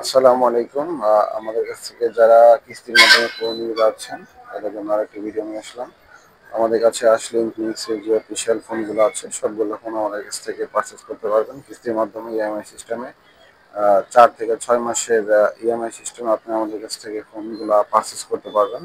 আসসালামু আলাইকুম। আমাদের কাছ থেকে যারা কিস্তির মাধ্যমে ফোন নিতে যাচ্ছেন তাদের জন্য আরেকটি ভিডিও নিয়ে আসলাম। আমাদের কাছে আসলে ইনফিনিক্সের যে অফিসিয়াল ফোনগুলো আছে সবগুলো ফোন আমাদের কাছ থেকে পারচেজ করতে পারবেন কিস্তির মাধ্যমে ইএমআই সিস্টেমে। 4 থেকে 6 মাসের ইএমআই সিস্টেমে আপনি আমাদের কাছ থেকে ফোনগুলো পারচেজ করতে পারবেন।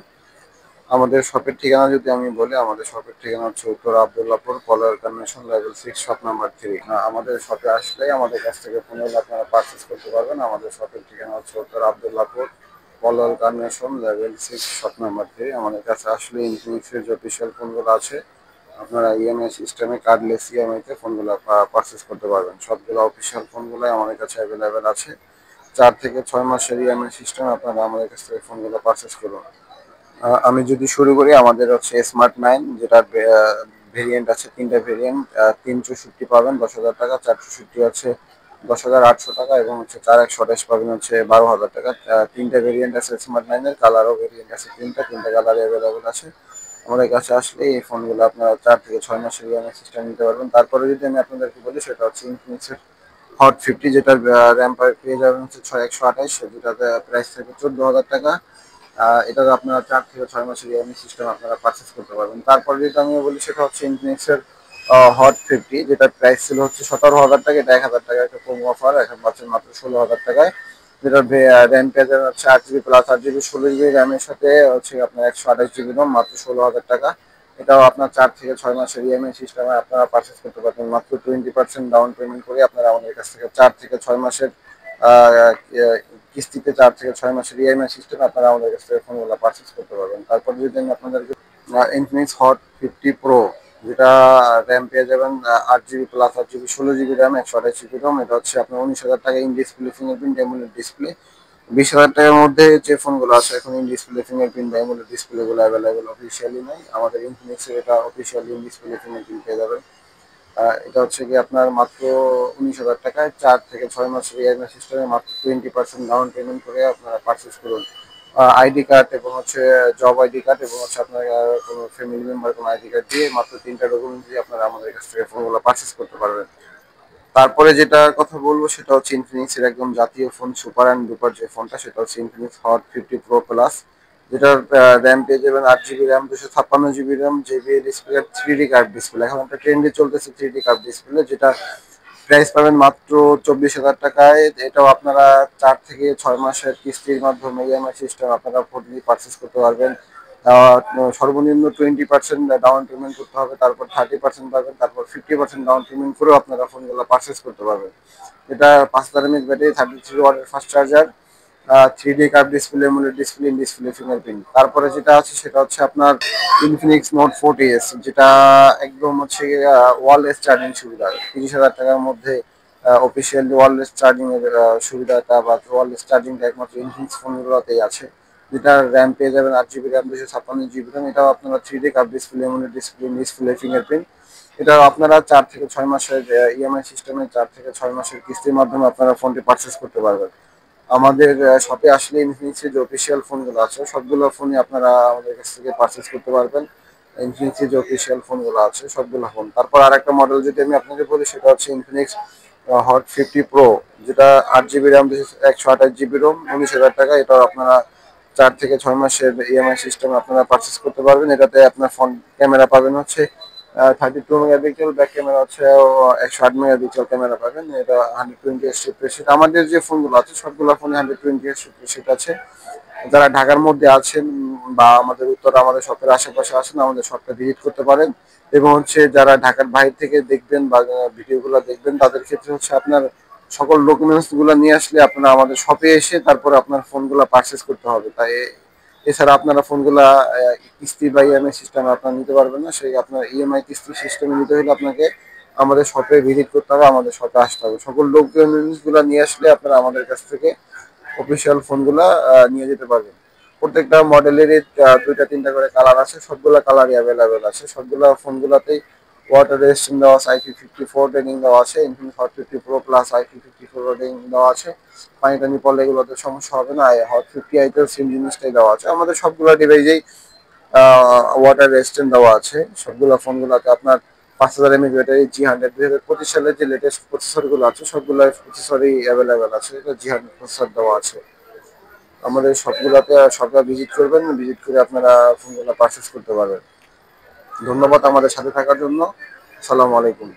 আমাদের শপের ঠিকানা যদি আমি বলি, আমাদের শপের ঠিকানা হচ্ছে উত্তর Abdullahpur, Polar convention level 6, shop number 3। আমাদের শপে আসলেই আমাদের কাছ থেকে ফোনগুলো আপনারা পারচেস করতে পারবেন। আমাদের শপের ঠিকানা হচ্ছে উত্তর Abdullahpur, Polar convention level 6, shop number 3। আমাদের কাছে আসলে ইনফিনিক্সের যে অফিসিয়াল ফোনগুলো আছে আপনারা ইএমআই সিস্টেমে কার্ডলেস ইএমআইতে ফোনগুলো পারচেস করতে পারবেন। সবগুলো অফিসিয়াল ফোনগুলোই আমাদের কাছে অ্যাভেলেবেল আছে। 4 থেকে 6 মাসের ইএমআই সিস্টেমে আপনারা আমাদের কাছ থেকে ফোনগুলো পারচেস করুন। আমি যদি শুরু করি, আমাদের হচ্ছে স্মার্ট 9, যেটার ভেরিয়েন্ট আছে, তিনটা ভেরিয়েন্ট। 364 পাবেন 10,000 টাকা, 464 আছে 10,800 টাকা, এবং হচ্ছে 4128 পাবেন হচ্ছে 12,000 টাকা। তিনটা ভেরিয়েন্ট আছে স্মার্ট 9-এর, কালারও ভেরিয়েন্ট আছে তিনটা কালারে অ্যাভেলেবেল আছে। আমাদের কাছে আসলে এই ফোনগুলো আপনারা 4 থেকে 6 মাসের ইএমআই সিস্টেম নিতে পারবেন। তারপরে যদি আমি আপনাদেরকে বলি, সেটা হচ্ছে ইনফিনিক্সের হট 50, যেটার র্যাম পেয়ে যাবেন হচ্ছে 6128, যেটাতে প্রাইস থাকে 14,000 টাকা। এটা আপনারা 4 থেকে 6 মাসের ইএমআই সিস্টেম আপনারা পারচেস করতে পারবেন। তারপরে যেটা আমি বলি, সেটা হচ্ছে ইনফিনিক্সের হট 50, যেটার প্রাইস ছিল হচ্ছে 17,000 টাকা। এটা 1,000 টাকা একটা প্রোমো অফার, এখন পাচ্ছেন মাত্র 16,000 টাকায়। যেটার র্যাম পেয়ে যাবেন হচ্ছে 8 জিবি প্লাস 8 জিবি 16 জিবি র্যামের সাথে হচ্ছে আপনার 128 জিবি রোম, মাত্র 16,000 টাকা। এটাও আপনার 4 থেকে 6 মাসের ইএমআই সিস্টেমে আপনারা পারচেস করতে পারবেন মাত্র 20% ডাউন পেমেন্ট করে। আপনারা আমাদের কাছ থেকে 4 থেকে 6 মাসের আহ, কিস্তিতে 4 থেকে 6 মাসের ইএমআই সিস্টেম আপনারা আমাদের কাছ থেকে ফোনগুলো পারচেস করতে পারবেন। তারপর যদি আমি আপনাদেরকে ইনফিনিক্স হট 50 প্রো, যেটা র্যাম পেয়ে যাবেন 8 GB plus 8 GB 16 GB RAM, 128 GB ROM. এটা হচ্ছে আপনার 19,000 টাকা in display fingerprint AMOLED display. 20,000 টাকার মধ্যে যে ফোনগুলো আছে এখন ইন ডিসপ্লে ফিঙ্গারপ্রিন্ট অ্যামোলেড ডিসপ্লেগুলো অ্যাভেলেবেল অফিসিয়ালি নাই। আমাদের ইনফিনিক্সের এটা অফিসিয়ালি ইন ডিসপ্লে ফিঙ্গারপ্রিন্ট পেয়ে যাবেন। এটা হচ্ছে কি আপনার মাত্র 19,000 টাকায় 4 থেকে 6 মাসের ইএমআই সিস্টেমে মাত্র 20% ডাউন পেমেন্ট করে আপনারা পারচেস করুন। আইডি কার্ড এবং হচ্ছে জব আইডি কার্ড এবং হচ্ছে আপনার কোনো ফ্যামিলি মেম্বার কোনো আইডি কার্ড দিয়ে মাত্র তিনটা ডকুমেন্ট দিয়ে আপনারা আমাদের কাছ থেকে ফোনগুলো পারচেস করতে পারবেন। তারপরে যেটা কথা বলবো, সেটা হচ্ছে ইনফিনিক্স এর একদম জাতীয় ফোন, সুপার অ্যান্ড ডুপার যে ফোনটা, সেটা হচ্ছে ইনফিনিক্স হট 50 প্রো প্লাস। যেটার র্যাম পেয়ে যাবেন 8 GB RAM, 256 GB RAM, JBL display, 3D curve display. এখন একটা ট্রেন্ডে চলতেছে 3D কার্ভ ডিসপ্লে, যেটা প্রাইস পাবেন মাত্র 24,000 টাকায়। এটাও আপনারা 4 থেকে 6 মাসের কিস্তির মাধ্যমে ইএমআই সিস্টেম আপনারা ফোন পারচেস করতে পারবেন। সর্বনিম্ন 20% ডাউন পেমেন্ট করতে হবে, তারপর 30% পাবেন, তারপর 50% ডাউন পেমেন্ট করেও আপনারা ফোনগুলো পারচেস করতে পারবেন। এটা 5,000 mAh ব্যাটারি, 33 ওয়াটের fast charger, 3D curve display, AMOLED display, in display fingerprint. তারপরে যেটা আছে সেটা হচ্ছে আপনার ইনফিনিক্স নোট 40s, যেটা একদম হচ্ছে ওয়ারলেস চার্জিং সুবিধা। 30,000 টাকার মধ্যে অফিসিয়ালি ওয়ারলেস চার্জিং এর সুবিধাটা বা ওয়ারলেস চার্জিংটা একমাত্র ইনফিনিক্স ফোনগুলোতেই আছে। যেটা র্যাম পেয়ে যাবেন 8 জিবি র্যাম, 256 জিবি র্যাম। এটাও আপনারা 3D curve display, AMOLED display, display fingerprint. এটা আপনারা 4 থেকে 6 মাসের ইএমআই সিস্টেমে 4 থেকে 6 মাসের কিস্তির মাধ্যমে আপনারা ফোনটি পারচেস করতে পারবেন। আমাদের শপে আসলে ইনফিনিক্সের যে অফিসিয়াল ফোনগুলো আছে সবগুলো ফোনই আপনারা আমাদের কাছ থেকে পারচেস করতে পারবেন। ইনফিনিক্সের যে অফিসিয়াল ফোনগুলো আছে সবগুলো ফোন। তারপর আরেকটা মডেল যদি আমি আপনাকে বলি, সেটা হচ্ছে ইনফিনিক্স হট 50 প্রো, যেটা 8 জিবি র্যাম, 128 জিবি রোম, 19,000 টাকা। এটাও আপনারা 4 থেকে 6 মাসের ইএমআই সিস্টেম আপনারা পারচেস করতে পারবেন। এটাতে আপনার ফোন ক্যামেরা পাবেন হচ্ছে 32 মেগাপিক্সেল, ব্যাক ক্যামেরা হচ্ছে 108 মেগাপিক্সেল ক্যামেরা পাবেন। এটা 120Hz রিফ্রেশ রেট। আমাদের যে ফোনগুলো আছে সবগুলো ফোনে 120Hz রিফ্রেশ রেট আছে। যারা ঢাকার মধ্যে আছেন বা আমাদের উত্তর আমাদের শপের আশেপাশে আছেন, আমাদের শপটা ভিজিট করতে পারেন। এবং হচ্ছে যারা ঢাকার বাইরে থেকে দেখবেন বা ভিডিওগুলো দেখবেন, তাদের ক্ষেত্রে হচ্ছে আপনার সকল ডকুমেন্টস গুলো নিয়ে আসলে আপনারা আমাদের শপে এসে তারপর আপনার ফোনগুলো পারচেস করতে হবে। তাই এছাড়া আপনারা ফোনগুলা কিস্তি বা ইএমআই সিস্টেমে আপনারা নিতে পারবেন না। সেই আপনার ইএমআই কিস্তি সিস্টেমে নিতে হলে আপনাকে আমাদের শপে ভিজিট করতে হবে, আমাদের শপে আসতে হবে। সকল ডকুমেন্টস গুলো নিয়ে আসলে আপনারা আমাদের কাছ থেকে অফিসিয়াল ফোনগুলা নিয়ে যেতে পারবেন। প্রত্যেকটা মডেলেরই 2টা 3টা করে কালার আছে, সবগুলা কালারই অ্যাভেলেবেল আছে। সবগুলা ফোনগুলাতেই ওয়াটার রেজিস্ট্যান্ট দেওয়া আছে, IP54 রেটিং দেওয়া আছে। Infinix hot 50 pro plus IP54 rating দেওয়া আছে। পানি টানি পড়লে এগুলোতে সমস্যা হবে না। হট 50i-তেও সেম জিনিসটাই দেওয়া আছে। আমাদের সবগুলো ডিভাইসেই ওয়াটার রেজিস্ট্যান্ট দেওয়া আছে। সবগুলো ফোনগুলোতে আপনার 5000 mAh ব্যাটারি G100 2025 সালের যে লেটেস্ট প্রসেসরগুলো আছে সবগুলো প্রসেসরই অ্যাভেলেবেল আছে, এটা G100 প্রসেসর দেওয়া আছে। আমাদের সবগুলোতে সবগুলো ভিজিট করবেন, ভিজিট করে আপনারা ফোনগুলো পারচেস করতে পারবেন। ধন্যবাদ আমাদের সাথে থাকার জন্য। আসসালামু আলাইকুম।